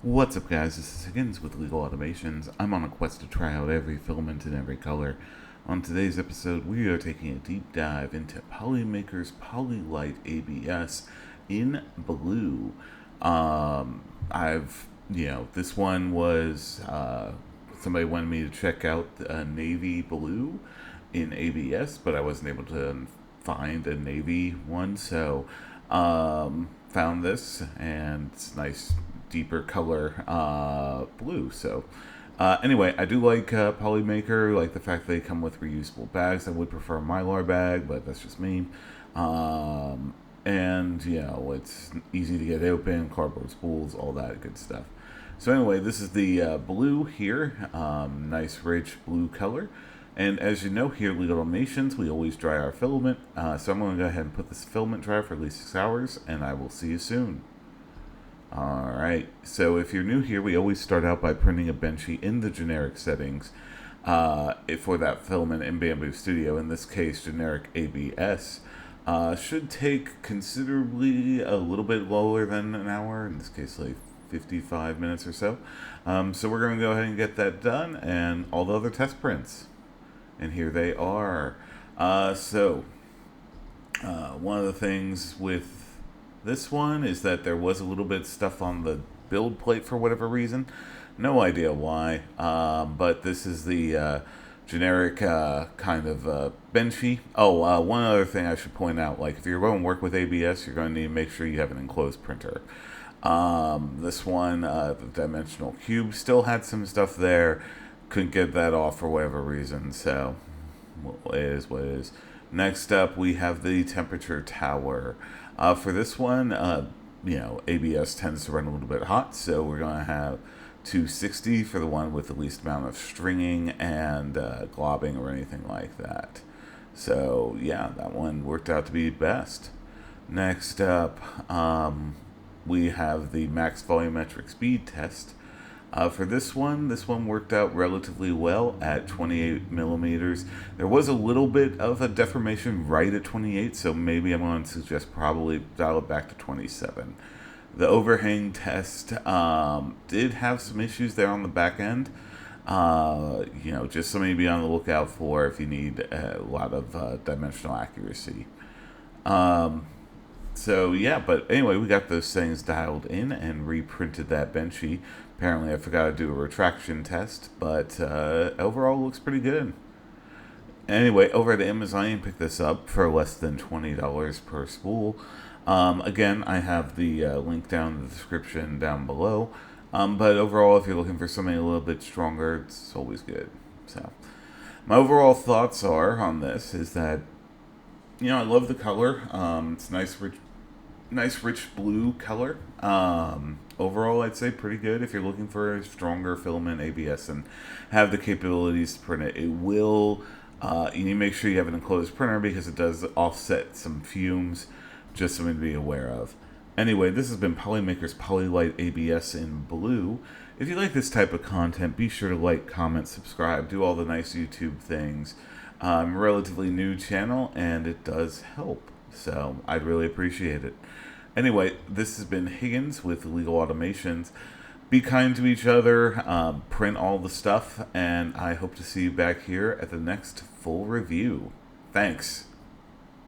What's up, guys? This is Higgins with Legal Automations. I'm on a quest to try out every filament in every color. On today's episode, we are taking a deep dive into Polymaker's Polylite ABS in blue. This one was, somebody wanted me to check out navy blue in ABS, but I wasn't able to find a navy one, so found this, and it's nice deeper color blue. So anyway, I do like Polymaker, like the fact they come with reusable bags. I would prefer a Mylar bag, but that's just me. And it's easy to get open, cardboard spools, all that good stuff. So anyway, this is the blue here, nice rich blue color. And as you know, here at Legal Automations, we always dry our filament. So I'm going to go ahead and put this filament dry for at least 6 hours, and I will see you soon. Alright, so if you're new here, we always start out by printing a Benchy in the generic settings for that filament in Bamboo Studio. In this case, generic ABS. Should take considerably a little bit lower than an hour, in this case like 55 minutes or so. So we're going to go ahead and get that done, and all the other test prints. And here they are. One of the things with this one is that there was a little bit of stuff on the build plate for whatever reason. No idea why, but this is the generic kind of Benchy. Oh, one other thing I should point out, like if you're going to work with ABS, you're going to need to make sure you have an enclosed printer. This one, the dimensional cube, still had some stuff there. Couldn't get that off for whatever reason, so it is what it is. Next up, we have the temperature tower. For this one, ABS tends to run a little bit hot, so we're going to have 260 for the one with the least amount of stringing and globbing or anything like that. So, yeah, that one worked out to be best. Next up, we have the max volumetric speed test. For this one worked out relatively well at 28 millimeters. There was a little bit of a deformation right at 28, so maybe I'm going to suggest probably dial it back to 27. The overhang test did have some issues there on the back end. Just something to be on the lookout for if you need a lot of dimensional accuracy. But anyway, we got those things dialed in and reprinted that Benchy. Apparently, I forgot to do a retraction test, but overall looks pretty good. Anyway, over at Amazon, you can pick this up for less than $20 per spool. Again, I have the link down in the description down below. But overall, if you're looking for something a little bit stronger, it's always good. So, my overall thoughts are on this is that, I love the color. It's nice rich blue color. Overall, I'd say pretty good if you're looking for a stronger filament ABS and have the capabilities to print it. It will, you need to make sure you have an enclosed printer because it does offset some fumes, just something to be aware of. Anyway, this has been Polymaker's Polylite ABS in blue. If you like this type of content, be sure to like, comment, subscribe, do all the nice YouTube things. A relatively new channel, and it does help, so I'd really appreciate it. Anyway, this has been Higgins with Legal Automations. Be kind to each other, print all the stuff, and I hope to see you back here at the next full review. Thanks.